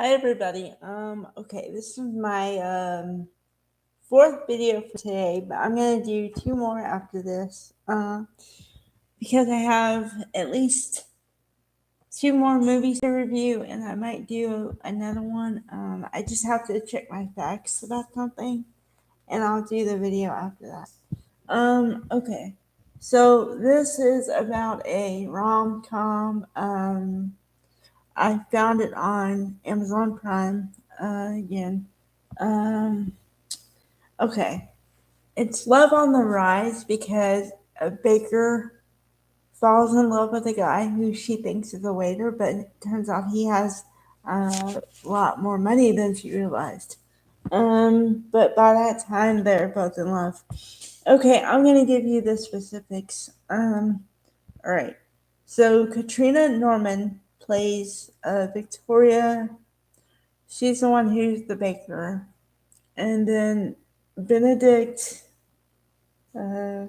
Hi everybody. Okay, this is my fourth video for today, but I'm gonna do two more after this. Because I have at least two more movies to review, and I might do another one. I just have to check my facts about something, and I'll do the video after that. Okay. So this is about a rom-com. I found it on Amazon Prime again. Um, okay. It's Love on the Rise because a baker falls in love with a guy who she thinks is a waiter, but it turns out he has a lot more money than she realized. But by that time, they're both in love. Okay, I'm gonna give you the specifics. All right. So Katrina Norman plays Victoria. She's the one who's the baker, and then Benedict, uh,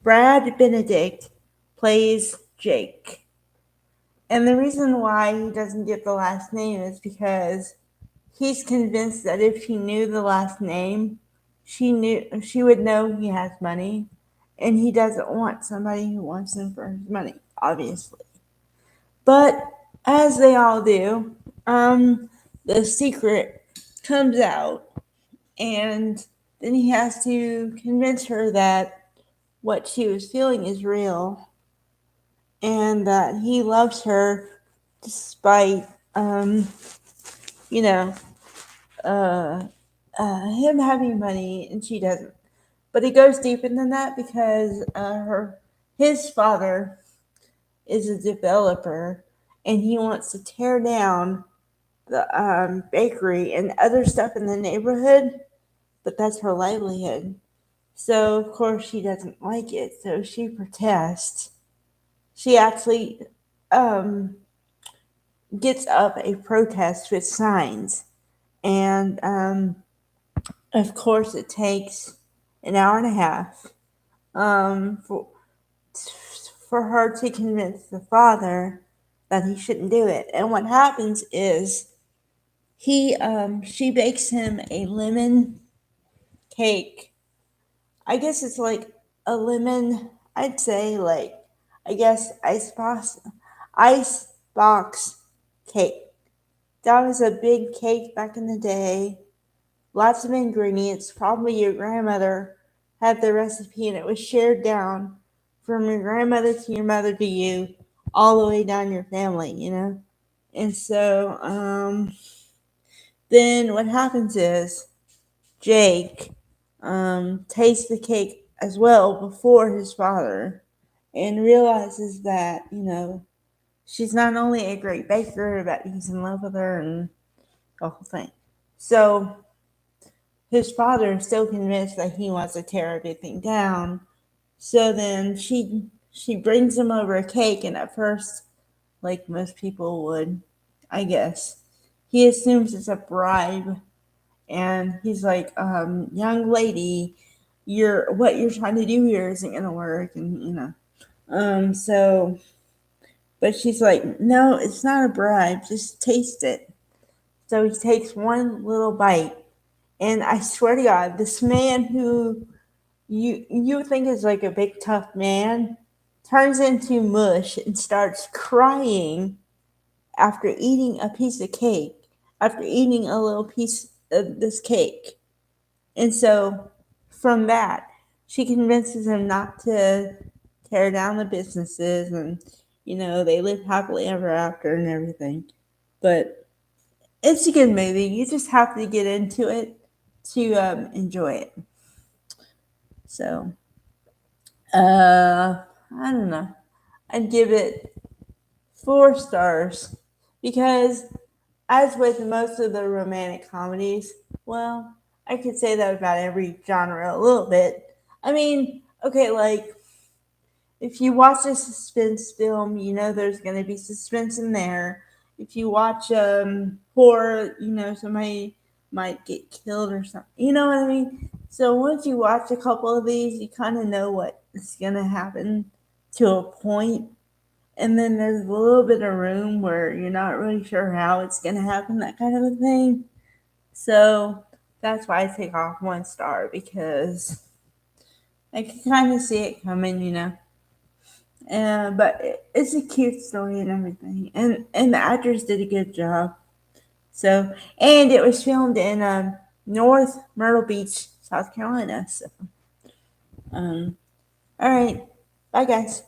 Brad Benedict plays Jake. And the reason why he doesn't get the last name is because he's convinced that if she knew the last name, she would know he has money, and he doesn't want somebody who wants him for his money, obviously. But as they all do, the secret comes out, and then he has to convince her that what she was feeling is real and that he loves her despite, um, you know, uh, him having money and she doesn't. But it goes deeper than that because his father is a developer and he wants to tear down the bakery and other stuff in the neighborhood, but that's her livelihood. So, of course, she doesn't like it. So she protests. She actually um, gets up a protest with signs. And of course, it takes an hour and a half um, for, for her to convince the father that he shouldn't do it. And what happens is she bakes him a lemon cake. I guess it's like a lemon. I'd say like I guess ice box cake. That was a big cake back in the day. Lots of ingredients. Probably your grandmother had the recipe, and it was shared down from your grandmother to your mother to you, all the way down your family. And so then what happens is Jake tastes the cake as well before his father and realizes that, she's not only a great baker, but he's in love with her and the whole thing. So his father is still convinced that he wants to tear everything down. So then she brings him over a cake, and at first, like most people would, I guess, he assumes it's a bribe, and he's like, young lady, what you're trying to do here isn't gonna work, and so, but she's like, no, it's not a bribe, just taste it. So he takes one little bite, and I swear to God, this man who you think is like a big tough man turns into mush and starts crying after eating a piece of cake, after eating a little piece of this cake. And so from that, she convinces him not to tear down the businesses, and they live happily ever after and everything. But it's a good movie. You just have to get into it to enjoy it. So, I don't know. I'd give it 4 stars because, as with most of the romantic comedies, well, I could say that about every genre a little bit. I mean, okay, like if you watch a suspense film, there's going to be suspense in there. If you watch horror, somebody might get killed or something. You know what I mean? So once you watch a couple of these, you kind of know what is going to happen to a point. and then there's a little bit of room where you're not really sure how it's going to happen, that kind of a thing. So that's why I take off 1 star, because I can kind of see it coming. But it's a cute story and everything, and the actors did a good job. So, and it was filmed in North Myrtle Beach, South Carolina. So, all right, bye guys.